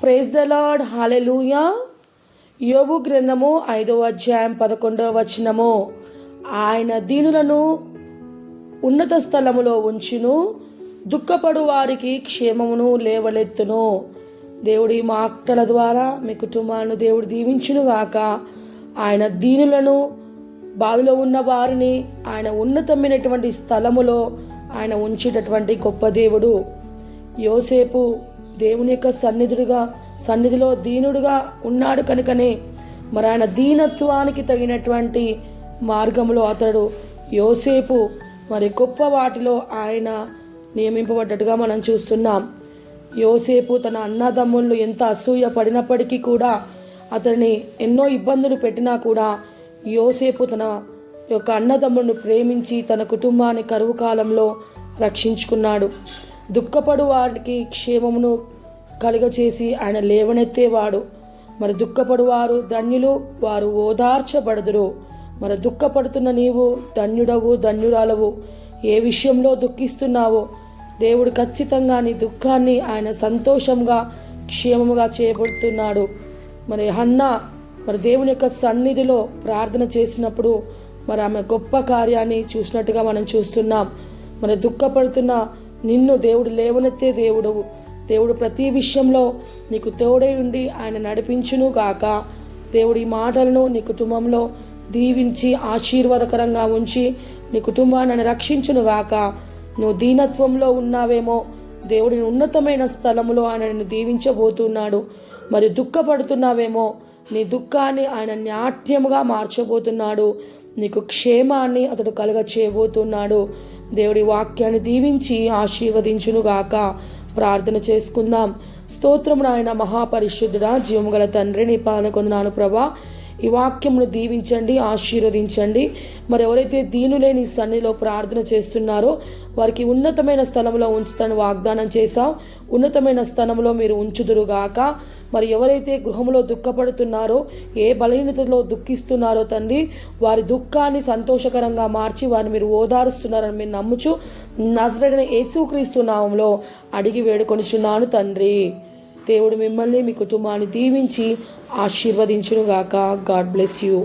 Praise the lord, హల్లెలూయా. యోబు గ్రంథము 5వ అధ్యాయం 11వ వచనము. ఆయన దీనులను ఉన్నత స్థలములో ఉంచును, దుఃఖపడు వారికి క్షేమమును లేవలెత్తును. దేవుడి మాటల ద్వారా మీ కుటుంబాలను దేవుడు దీవించునుగాక. ఆయన దీనులను, బాధలో ఉన్న వారిని ఆయన ఉన్నతమైనటువంటి స్థలములో ఆయన ఉంచేటటువంటి గొప్ప దేవుడు. యోసేపు దేవుని యొక్క సన్నిధిలో దీనుడుగా ఉన్నాడు కనుకనే మరి ఆయన దీనత్వానికి తగినటువంటి మార్గంలో అతడు యోసేపు మరి గొప్ప వాటిలో ఆయన నియమింపబడ్డట్టుగా మనం చూస్తున్నాం. యోసేపు తన అన్నదమ్ముళ్ళు ఎంత అసూయ పడినప్పటికీ కూడా, అతన్ని ఎన్నో ఇబ్బందులు పెట్టినా కూడా యోసేపు తన యొక్క అన్నదమ్ములను ప్రేమించి తన కుటుంబాన్ని కరువు కాలంలో రక్షించుకున్నాడు. దుఃఖపడు వారికి క్షేమమును కలుగచేసి ఆయన లేవనెత్తేవాడు. మరి దుఃఖపడు వారు ధన్యులు, వారు ఓదార్చబడుదురు. మరి దుఃఖపడుతున్న నీవు ధన్యుడవు, ధన్యురాలవు. ఏ విషయంలో దుఃఖిస్తున్నావో దేవుడు ఖచ్చితంగా నీ దుఃఖాన్ని ఆయన సంతోషంగా క్షేమముగా చేయబడుతున్నాడు. మరి హన్నా మరి దేవుని యొక్క సన్నిధిలో ప్రార్థన చేసినప్పుడు మరి ఆమె గొప్ప కార్యాన్ని చూసినట్టుగా మనం చూస్తున్నాం. మరి దుఃఖపడుతున్న నిన్ను దేవుడు లేవనెత్తే దేవుడు ప్రతి విషయంలో నీకు తోడై ఉండి ఆయన నడిపించును గాక. దేవుడి మాటలను నీ కుటుంబంలో దీవించి ఆశీర్వాదకరంగా ఉంచి నీ కుటుంబాన్ని రక్షించును గాక. నువ్వు దీనత్వంలో ఉన్నావేమో, దేవుడిని ఉన్నతమైన స్థలములో ఆయన నిన్ను దీవించబోతున్నాడు. మరి దుఃఖపడుతున్నావేమో, నీ దుఃఖాన్ని ఆయన నాట్యముగా మార్చబోతున్నాడు. నీకు క్షేమాన్ని అతడు కలుగ చేయబోతున్నాడు. దేవుడి వాక్యాన్ని దీవించి ఆశీర్వదించునుగాక. ప్రార్థన చేసుకుందాం. స్తోత్రము నాయన మహాపరిశుద్ధుడా, జీవము గల తండ్రి, నీ పాదములకు వందనాలు ప్రభా. ఈ వాక్యమును దీవించండి, ఆశీర్వదించండి. మరి ఎవరైతే దీనులే నీ సన్నిధిలో ప్రార్థన చేస్తున్నారో వారికి ఉన్నతమైన స్థలంలో ఉంచుతాను వాగ్దానం చేశావు. ఉన్నతమైన స్థలంలో మీరు ఉంచుదురుగాక. మరి ఎవరైతే గృహంలో దుఃఖపడుతున్నారో, ఏ బలహీనతలో దుఃఖిస్తున్నారో తండ్రి, వారి దుఃఖాన్ని సంతోషకరంగా మార్చి వారిని మీరు ఓదారుస్తున్నారని మీరు నమ్ముచు నజరేయుడైన యేసుక్రీస్తు నామములో అడిగి వేడుకొనిచున్నాను తండ్రి. దేవుడు మిమ్మల్ని, మీ కుటుంబాన్ని దీవించి ఆశీర్వదించునుగాక. God bless you.